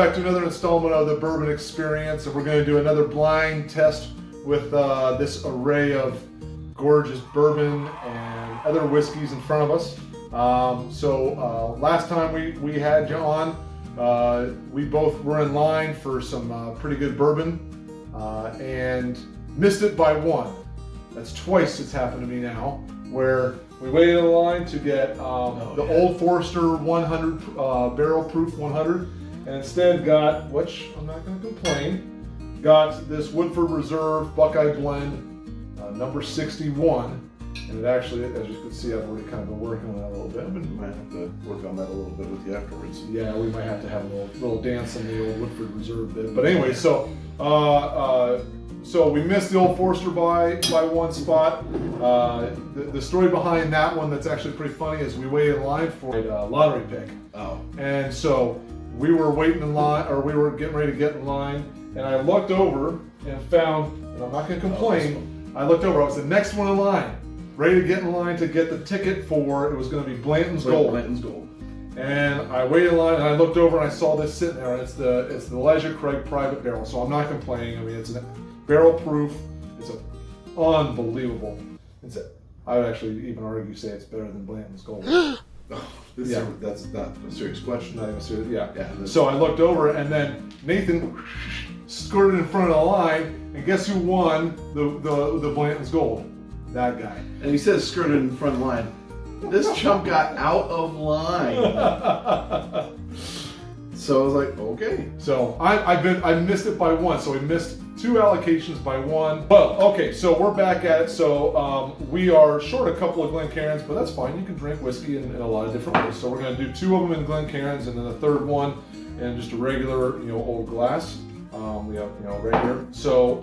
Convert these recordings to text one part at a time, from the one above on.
back to another installment of the Bourbon Experience, and we're going to do another blind test with this array of gorgeous bourbon and other whiskeys in front of us. Last time we had you on, we both were in line for some pretty good bourbon and missed it by one. That's twice it's happened to me now, where we waited in line to get the Old Forester 100 barrel proof 100, and instead got, which I'm not going to complain, got this Woodford Reserve Buckeye Blend number 61. And it actually, as you can see, I've already kind of been working on that a little bit. We might have to work on that a little bit with you afterwards. Yeah, we might have to have a little dance on the old Woodford Reserve bit. But anyway, so we missed the Old Forester by one spot. The story behind that one that's actually pretty funny is we waited in line for a lottery pick. Oh. And so we were waiting in line, or we were getting ready to get in line, and I looked over and found, and I'm not going to complain, I looked over, I was the next one in line, ready to get in line to get the ticket for, it was going to be Blanton's Gold. Blanton's Gold. And I waited in line and I looked over and I saw this sitting there, and it's the Elijah Craig Private Barrel. So I'm not complaining. I mean, it's a barrel proof. It's unbelievable. I would actually even argue say it's better than Blanton's Gold. That's not a serious question. Not even serious. Yeah. Yeah. So I looked over, and then Nathan skirted in front of the line, and guess who won the Blanton's Gold? That guy. And he says skirted in front of the line. This chump got out of line. So I was like, okay. So I missed it by one. So we missed 2 allocations by one. Well, okay, so we're back at it. So we are short a couple of Glencairns, but that's fine. You can drink whiskey in a lot of different ways. So we're going to do 2 of them in Glencairns, and then the third one in just a regular, old glass. We have, regular. So,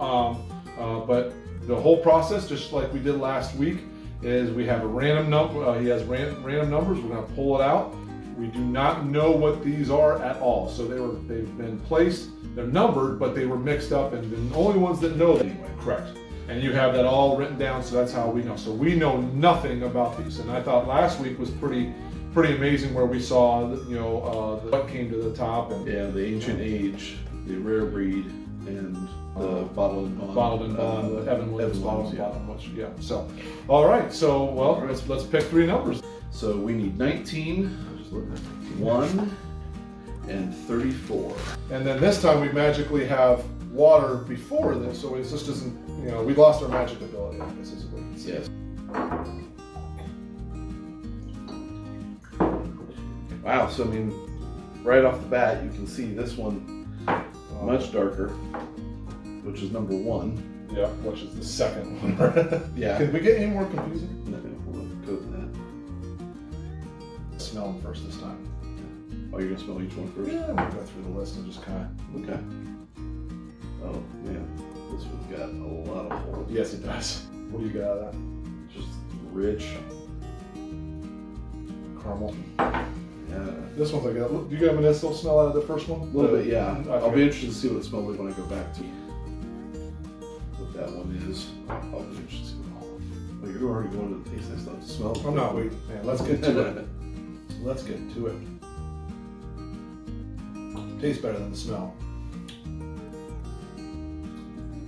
but the whole process, just like we did last week, is we have a random number. He has random numbers. We're going to pull it out. We do not know what these are at all. So they've been placed. They're numbered, but they were mixed up, and the only ones that know them anyway. Correct. And you have that all written down, so that's how we know. So we know nothing about these. And I thought last week was pretty amazing, where we saw what came to the top, and the ancient age, the rare breed, and the bottled and bond, the Evan Williams bottled and yeah. bond, which So, all right. So let's pick 3 numbers. So we need 19, 1, and 34. And then this time we magically have water before this, so it just doesn't, we lost our magic ability. This is what you can see. Yes. Wow. So I mean, right off the bat, you can see this one much darker, which is number 1. Yeah, which is the second one. Yeah. Can we get any more confusing? No, we'll go with that. Smell them first this time. Oh, you're gonna smell each one first? Yeah, we'll go through the list and just kind of. Okay. Oh man, this one's got a lot of holes. Yes, it does. What do you got out of that? Just rich Caramel. Yeah. This one's like that. Do you get a medicinal smell out of the first one? A little bit, yeah. I'll be interested to see what it smells like when I go back to what that one is. I'll be interested to see what. Well, you're already going to the taste test stuff to smell. I'm not waiting, man. Let's get to it. Let's get to it. Tastes better than the smell.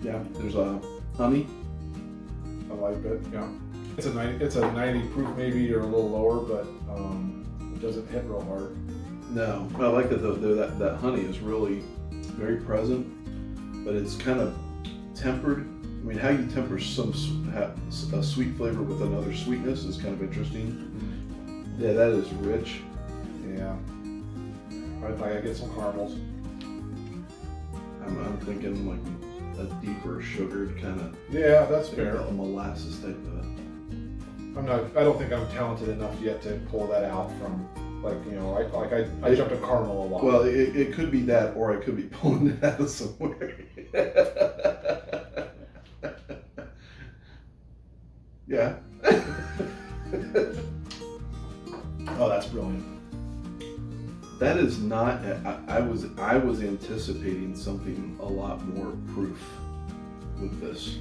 Yeah, there's a honey. I like it. Yeah, it's a 90 proof maybe, or a little lower, but it doesn't hit real hard. No, I like that though. That honey is really very present, but it's kind of tempered. I mean, how you temper a sweet flavor with another sweetness is kind of interesting. Mm-hmm. Yeah, that is rich. Yeah. I gotta get some caramels. I'm thinking like a deeper sugared kind of. Yeah, that's fair. A molasses type of. I don't think I'm talented enough yet to pull that out from, I jumped a caramel a lot. Well, it could be that, or I could be pulling it out of somewhere. Yeah. Oh, that's brilliant. That is not. I was anticipating something a lot more proof with this,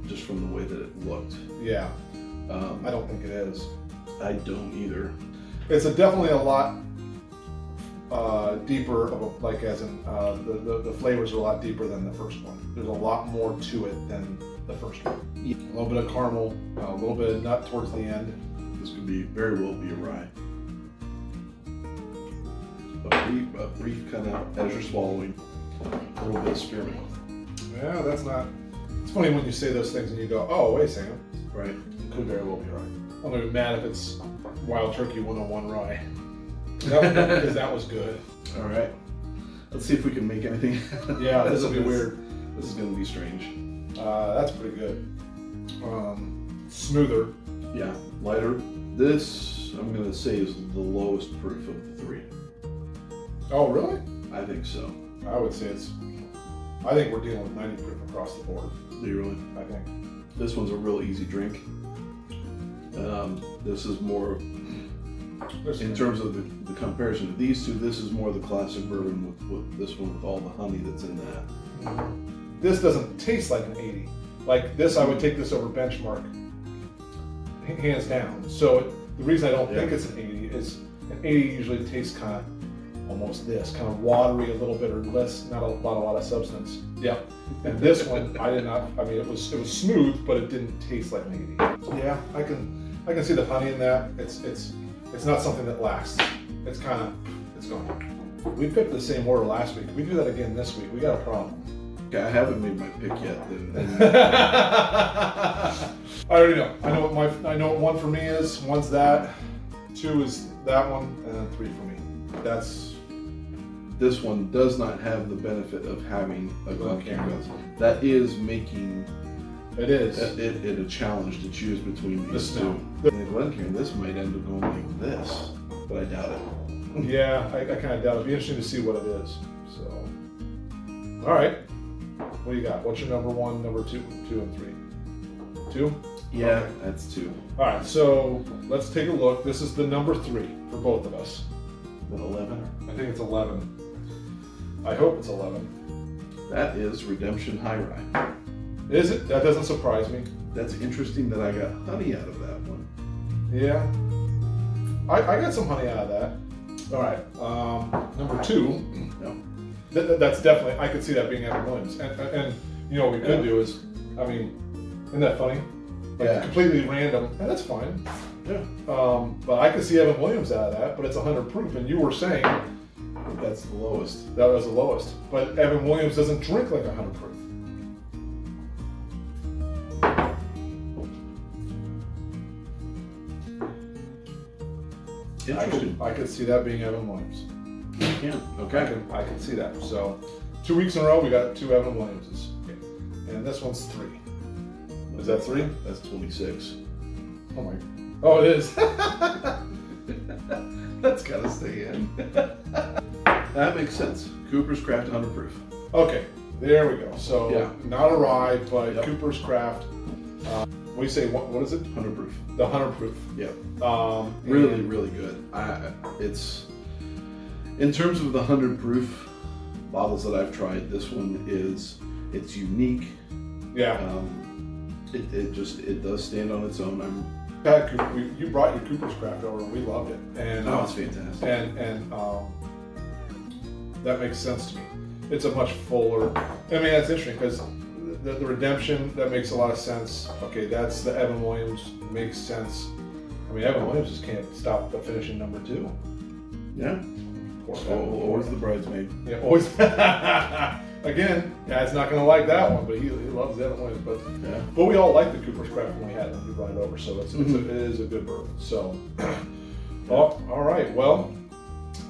just from the way that it looked. Yeah. I don't think it is. I don't either. It's definitely a lot deeper of a, like as in the flavors are a lot deeper than the first one. There's a lot more to it than the first one. Yeah. A little bit of caramel, a little bit of nut towards the end. This could be very well be a rye. A brief kind of, as you're swallowing, a little bit of spearmint. Yeah, that's not. It's funny when you say those things and you go, "Oh, wait a second." Right. It could very well be rye. I'm gonna be mad if it's Wild Turkey 101 rye. Because that was good. All right. Let's see if we can make anything. Yeah, this will be weird. This is going to be strange. That's pretty good. Smoother. Yeah, lighter. This, I'm going to say, is the lowest proof of the three. Oh, really? I think so. I would say I think we're dealing with 90 proof across the board. Do you really? I think. This one's a real easy drink. This is more, in terms of the comparison to these two, this is more the classic bourbon with this one with all the honey that's in that. This doesn't taste like an 80. Like this, I would take this over benchmark, hands down. So the reason I don't think it's an 80 is an 80 usually tastes kind of almost this, kind of watery a little bit or less, not a lot of substance. Yeah. And this one, I did not. I mean, it was smooth, but it didn't taste like an 80. Yeah, I can see the honey in that. It's not something that lasts. It's gone. We picked the same order last week. We do that again this week. We got a problem. Okay, I haven't made my pick yet. I already know. I know what one for me is. One's that. Two is that one, and then three for me. This one does not have the benefit of having a Glencairn. That is making it a challenge to choose between these two. And the Glencairn, this might end up going like this, but I doubt it. Yeah, I kind of doubt it. It'd be interesting to see what it is. So, all right. What do you got? What's your number one, number two, and three? Two? Yeah, okay. That's two. All right, so let's take a look. This is the number three for both of us. Is it 11? I think it's 11. I hope it's 11. That is Redemption High Rye. Is it? That doesn't surprise me. That's interesting that I got honey out of that one. Yeah. I got some honey out of that. All right. Number two. No. That's definitely, I could see that being Evan Williams. And you know what we could do is, I mean, isn't that funny? Like completely random, and that's fine. Yeah. But I could see Evan Williams out of that, but it's 100 proof, and you were saying that's the lowest. That was the lowest. But Evan Williams doesn't drink like 100 proof. Interesting. I could see that being Evan Williams. Yeah. Okay. I can see that. So 2 weeks in a row, we got two Evan Williamses. And this one's 3. Is that 3? That's 26. Oh my. Oh, it is. That's gotta stay in. That makes sense. Cooper's Craft 100 proof. Okay, there we go. So not a rye, but Cooper's Craft. What do you say? What is it? 100 proof. The 100 proof. Yeah. Really good. It's in terms of the 100 proof bottles that I've tried. This one it's unique. Yeah. It does stand on its own. You brought your Cooper's Craft over, and we loved it. And it's fantastic. And that makes sense to me. It's a much fuller. I mean, that's interesting because the Redemption, that makes a lot of sense. Okay, that's the Evan Williams, makes sense. I mean, Evan Williams just can't stop the finishing number 2. Yeah. Always the bridesmaid. Yeah, always. Again, Dad's not going to like that one, but he loves Evan Williams. But we all liked the Cooper's Craft when we had it when we brought it over, so it is a good bourbon. So, well, all right. Well,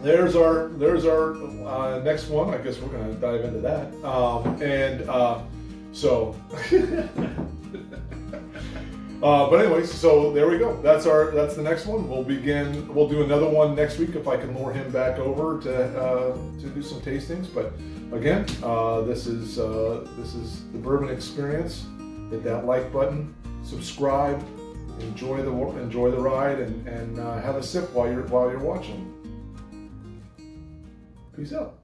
there's our next one. I guess we're going to dive into that. But anyways, so there we go. That's the next one. We'll do another one next week if I can lure him back over to do some tastings. But again, this is the Bourbon Experience. Hit that like button, subscribe, enjoy the ride, and have a sip while you're watching. Peace out.